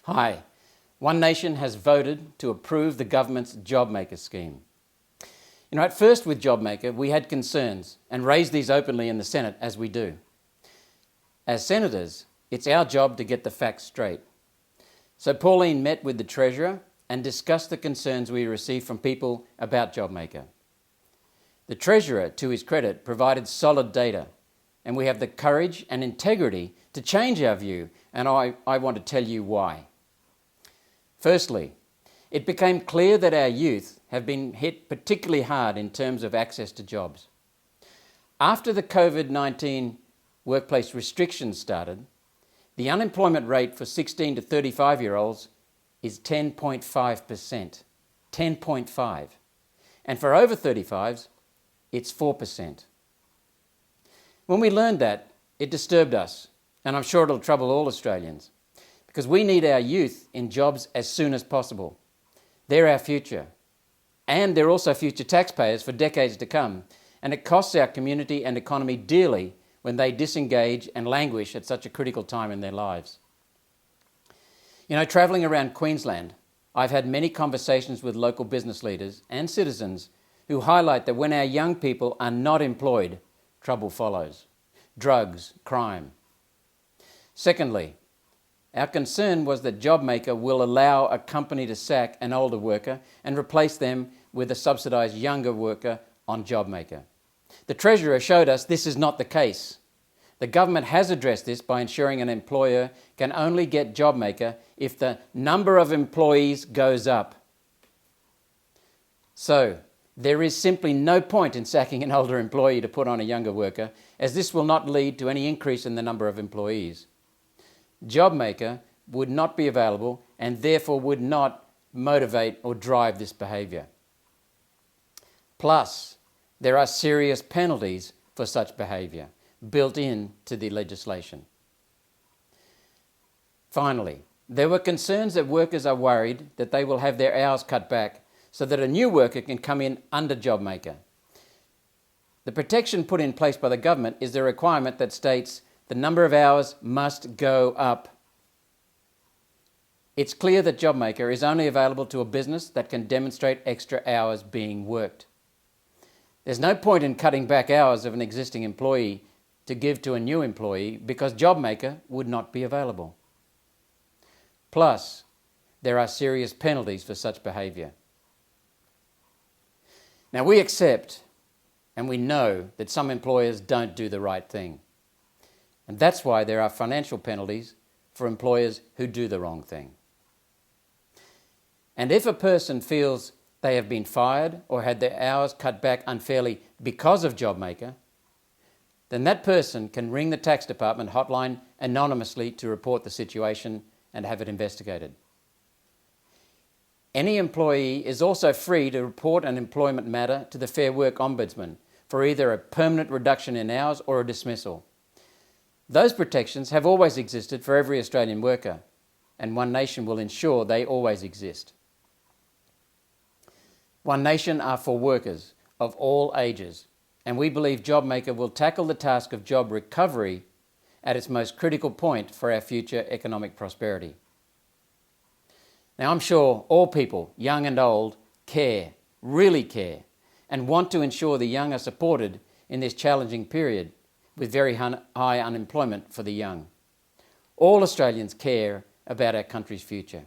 Hi. One Nation has voted to approve the government's JobMaker scheme. At first with JobMaker, we had concerns and raised these openly in the Senate, as we do. As senators, it's our job to get the facts straight. So Pauline met with the Treasurer and discussed the concerns we received from people about JobMaker. The Treasurer, to his credit, provided solid data, and we have the courage and integrity to change our view, and I want to tell you why. Firstly, it became clear that our youth have been hit particularly hard in terms of access to jobs. After the COVID-19 workplace restrictions started, the unemployment rate for 16 to 35-year-olds is 10.5%. 10.5. And for over 35s, it's 4%. When we learned that, it disturbed us, and I'm sure it'll trouble all Australians, because we need our youth in jobs as soon as possible. They're our future. And they're also future taxpayers for decades to come, and it costs our community and economy dearly when they disengage and languish at such a critical time in their lives. Travelling around Queensland, I've had many conversations with local business leaders and citizens who highlight that when our young people are not employed, trouble follows. Drugs, crime. Secondly, our concern was that JobMaker will allow a company to sack an older worker and replace them with a subsidised younger worker on JobMaker. The Treasurer showed us this is not the case. The government has addressed this by ensuring an employer can only get JobMaker if the number of employees goes up. So, there is simply no point in sacking an older employee to put on a younger worker, as this will not lead to any increase in the number of employees. JobMaker would not be available and therefore would not motivate or drive this behaviour. Plus, there are serious penalties for such behaviour built into the legislation. Finally, there were concerns that workers are worried that they will have their hours cut back so that a new worker can come in under JobMaker. The protection put in place by the government is the requirement that states the number of hours must go up. It's clear that JobMaker is only available to a business that can demonstrate extra hours being worked. There's no point in cutting back hours of an existing employee to give to a new employee because JobMaker would not be available. Plus, there are serious penalties for such behaviour. Now, we accept and we know that some employers don't do the right thing. And that's why there are financial penalties for employers who do the wrong thing. And if a person feels they have been fired or had their hours cut back unfairly because of JobMaker, then that person can ring the tax department hotline anonymously to report the situation and have it investigated. Any employee is also free to report an employment matter to the Fair Work Ombudsman for either a permanent reduction in hours or a dismissal. Those protections have always existed for every Australian worker, and One Nation will ensure they always exist. One Nation are for workers of all ages, and we believe JobMaker will tackle the task of job recovery at its most critical point for our future economic prosperity. Now, I'm sure all people, young and old, care, really care, and want to ensure the young are supported in this challenging period with very high unemployment for the young. All Australians care about our country's future.